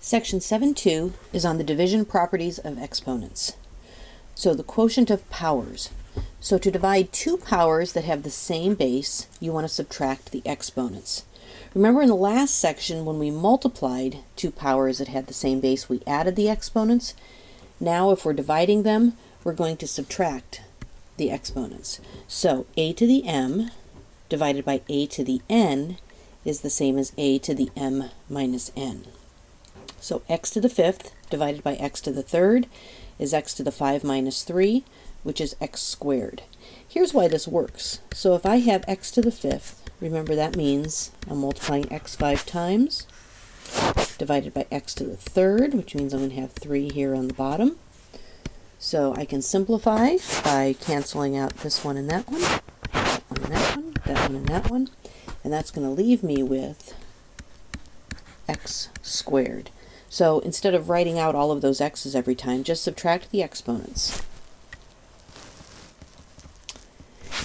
Section 7.2 is on the division properties of exponents. So the quotient of powers. So to divide two powers that have the same base, you want to subtract the exponents. Remember in the last section when we multiplied two powers that had the same base, we added the exponents. Now if we're dividing them, we're going to subtract the exponents. So a to the m divided by a to the n is the same as a to the m minus n. So x to the fifth divided by x to the third is x to the 5 minus 3, which is x squared. Here's why this works. So if I have x to the fifth, remember that means I'm multiplying x 5 times, divided by x to the third, which means I'm going to have 3 here on the bottom. So I can simplify by canceling out this one and that one, that one and that one, that one and that one, and that's going to leave me with x squared. So instead of writing out all of those x's every time, just subtract the exponents.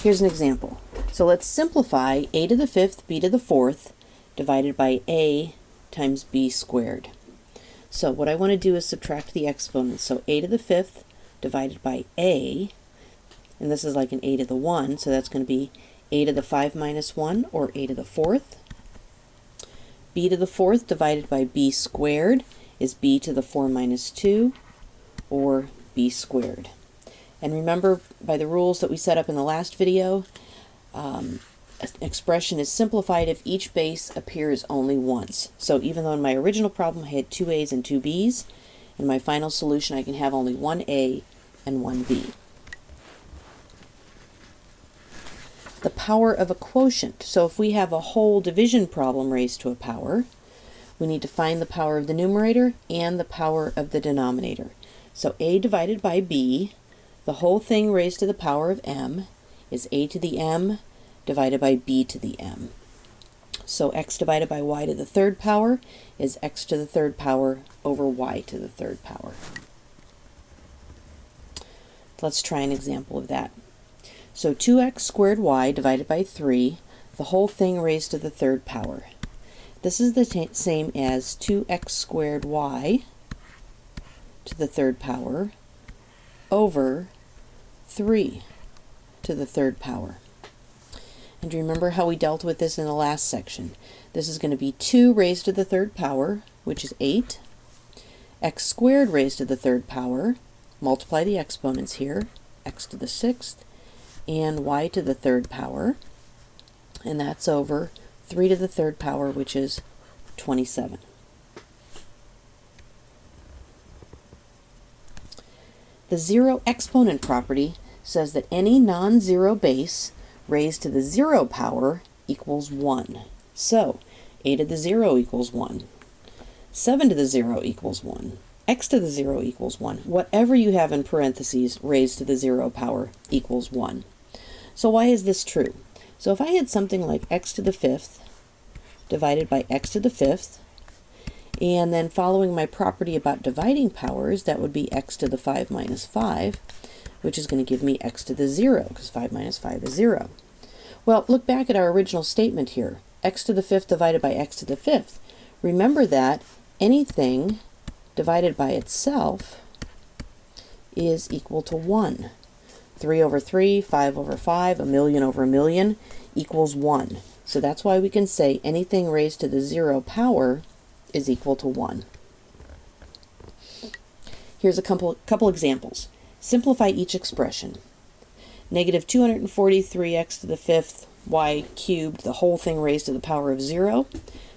Here's an example. So let's simplify a to the fifth, b to the fourth, divided by a times b squared. So what I want to do is subtract the exponents. So a to the fifth divided by a, and this is like an a to the 1, so that's going to be a to the 5 minus 1, or a to the fourth. B to the fourth divided by b squared is b to the 4 minus 2, or b squared. And remember, by the rules that we set up in the last video, an expression is simplified if each base appears only once. So even though in my original problem I had two a's and two b's, in my final solution I can have only one a and one b. The power of a quotient. So if we have a whole division problem raised to a power, we need to find the power of the numerator and the power of the denominator. So a divided by b, the whole thing raised to the power of m, is a to the m divided by b to the m. So x divided by y to the third power is x to the third power over y to the third power. Let's try an example of that. So 2x squared y divided by 3, the whole thing raised to the third power. This is the same as 2x squared y to the third power over 3 to the third power. And remember how we dealt with this in the last section. This is going to be 2 raised to the third power, which is 8, x squared raised to the third power, multiply the exponents here, x to the sixth, and y to the third power, and that's over 3 to the third power, which is 27. The zero exponent property says that any non-zero base raised to the 0 power equals 1. So a to the 0 equals 1. 7 to the 0 equals 1. X to the 0 equals 1. Whatever you have in parentheses raised to the 0 power equals 1. So why is this true? So if I had something like x to the fifth divided by x to the fifth, and then following my property about dividing powers, that would be x to the 5 minus 5, which is going to give me x to the 0, because 5 minus 5 is 0. Well, look back at our original statement here. X to the fifth divided by x to the fifth. Remember that anything divided by itself is equal to 1. 3 over 3, 5 over 5, a million over a million equals 1. So that's why we can say anything raised to the 0 power is equal to 1. Here's a couple examples. Simplify each expression. Negative 243x to the fifth y cubed, the whole thing raised to the power of 0.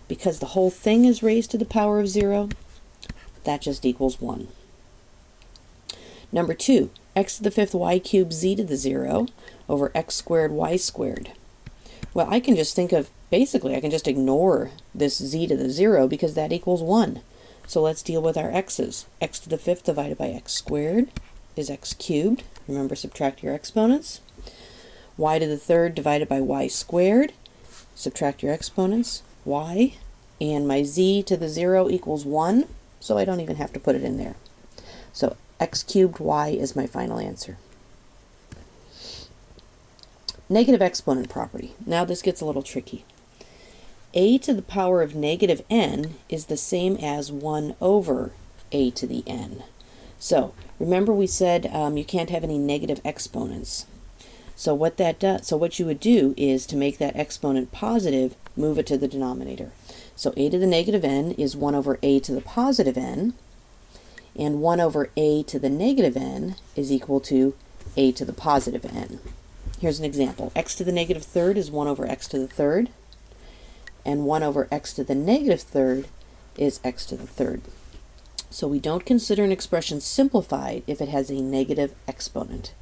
Because the whole thing is raised to the power of 0, that just equals 1. Number 2, x to the fifth y cubed z to the 0 over x squared y squared. Well, I can just think of, basically, I can just ignore this z to the 0 because that equals 1. So let's deal with our x's. X to the fifth divided by x squared is x cubed. Remember, subtract your exponents. Y to the third divided by y squared. Subtract your exponents. Y. And my z to the 0 equals 1, so I don't even have to put it in there. So x cubed y is my final answer. Negative exponent property. Now this gets a little tricky. a to the power of negative n is the same as 1 over a to the n. So remember we said you can't have any negative exponents. So what you would do is, to make that exponent positive, move it to the denominator. So a to the negative n is 1 over a to the positive n, and 1 over a to the negative n is equal to a to the positive n. Here's an example. X to the negative third is 1 over x to the third, and 1 over x to the negative third is x to the third. So we don't consider an expression simplified if it has a negative exponent.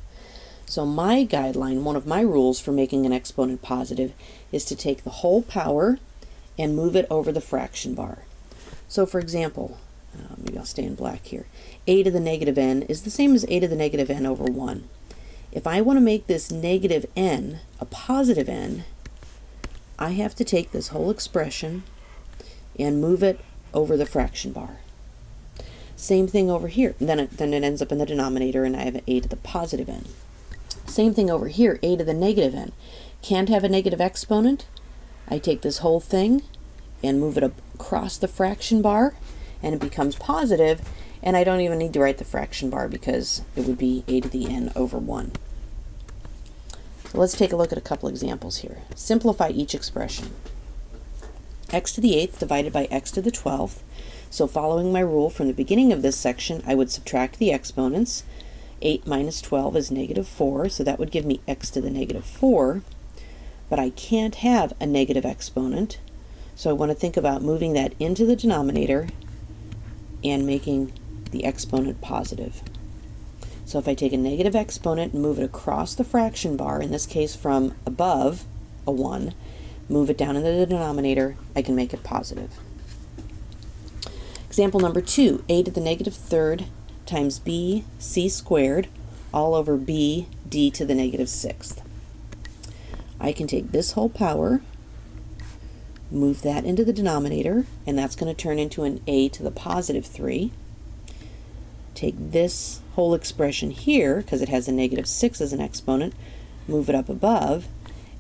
So my guideline, one of my rules for making an exponent positive, is to take the whole power and move it over the fraction bar. So for example, maybe I'll stay in black here, a to the negative n is the same as a to the negative n over 1. If I want to make this negative n a positive n, I have to take this whole expression and move it over the fraction bar. Same thing over here. Then it ends up in the denominator, and I have a to the positive n. Same thing over here, a to the negative n. Can't have a negative exponent. I take this whole thing and move it across the fraction bar, and it becomes positive, and I don't even need to write the fraction bar because it would be a to the n over 1. So let's take a look at a couple examples here. Simplify each expression. X to the 8th divided by x to the 12th. So following my rule from the beginning of this section, I would subtract the exponents. 8 minus 12 is negative 4, so that would give me x to the negative 4. But I can't have a negative exponent, so I want to think about moving that into the denominator and making the exponent positive. So if I take a negative exponent and move it across the fraction bar, in this case from above a 1, move it down into the denominator, I can make it positive. Example number 2, a to the negative third times b c squared all over b d to the negative 6th. I can take this whole power, move that into the denominator, and that's going to turn into an a to the positive 3. Take this whole expression here, because it has a negative 6 as an exponent, move it up above,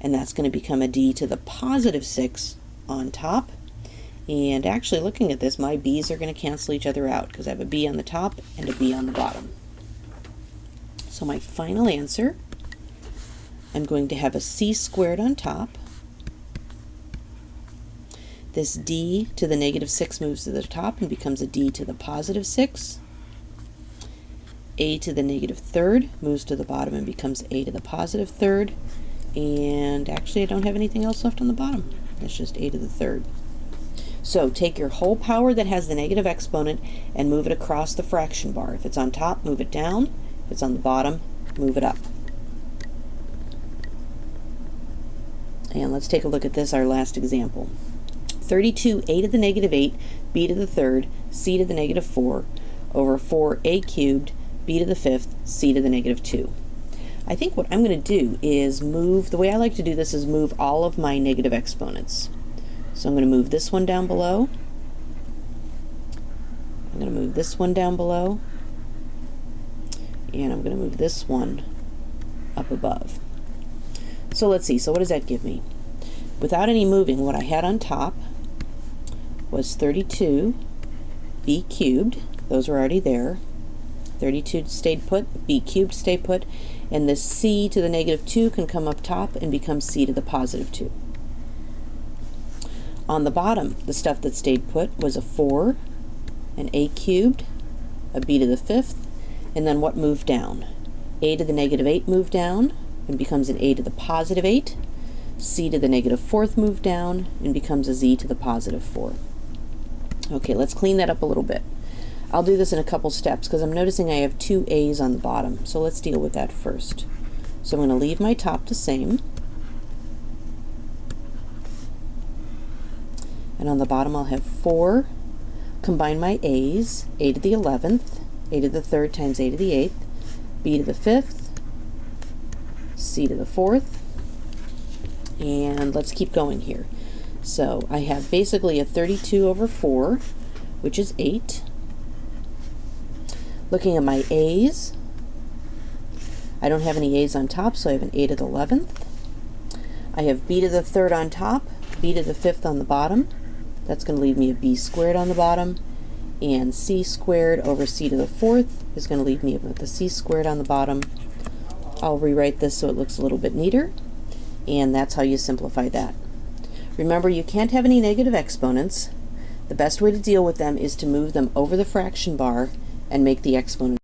and that's going to become a d to the positive 6 on top. And actually, looking at this, my b's are going to cancel each other out because I have a b on the top and a b on the bottom. So my final answer, I'm going to have a c squared on top. This d to the negative 6 moves to the top and becomes a d to the positive 6. A to the negative third moves to the bottom and becomes a to the positive third. And actually, I don't have anything else left on the bottom. That's just a to the third. So take your whole power that has the negative exponent and move it across the fraction bar. If it's on top, move it down. If it's on the bottom, move it up. And let's take a look at this, our last example. 32, a to the negative 8, b to the third, c to the negative 4, over 4a cubed, b to the 5th, c to the negative 2. I think what I'm going to do is move, the way I like to do this is move all of my negative exponents. So I'm going to move this one down below. I'm going to move this one down below. And I'm going to move this one up above. So let's see, so what does that give me? Without any moving, what I had on top was 32 b cubed. Those were already there. 32 stayed put, b cubed stayed put, and this c to the negative 2 can come up top and become c to the positive 2. On the bottom, the stuff that stayed put was a 4, an a cubed, a b to the 5th, and then what moved down? A to the negative 8 moved down and becomes an a to the positive 8. C to the negative 4th moved down and becomes a z to the positive 4. Okay, let's clean that up a little bit. I'll do this in a couple steps because I'm noticing I have 2 a's on the bottom, so let's deal with that first. So I'm going to leave my top the same. And on the bottom I'll have 4, combine my a's, a to the 11th, a to the 3rd times a to the 8th, b to the 5th, c to the 4th, and let's keep going here. So I have basically a 32 over 4, which is 8. Looking at my a's, I don't have any a's on top, so I have an a to the 11th. I have b to the 3rd on top, b to the 5th on the bottom. That's going to leave me a b squared on the bottom. And c squared over c to the 4th is going to leave me with the c squared on the bottom. I'll rewrite this so it looks a little bit neater. And that's how you simplify that. Remember, you can't have any negative exponents. The best way to deal with them is to move them over the fraction bar and make the exponent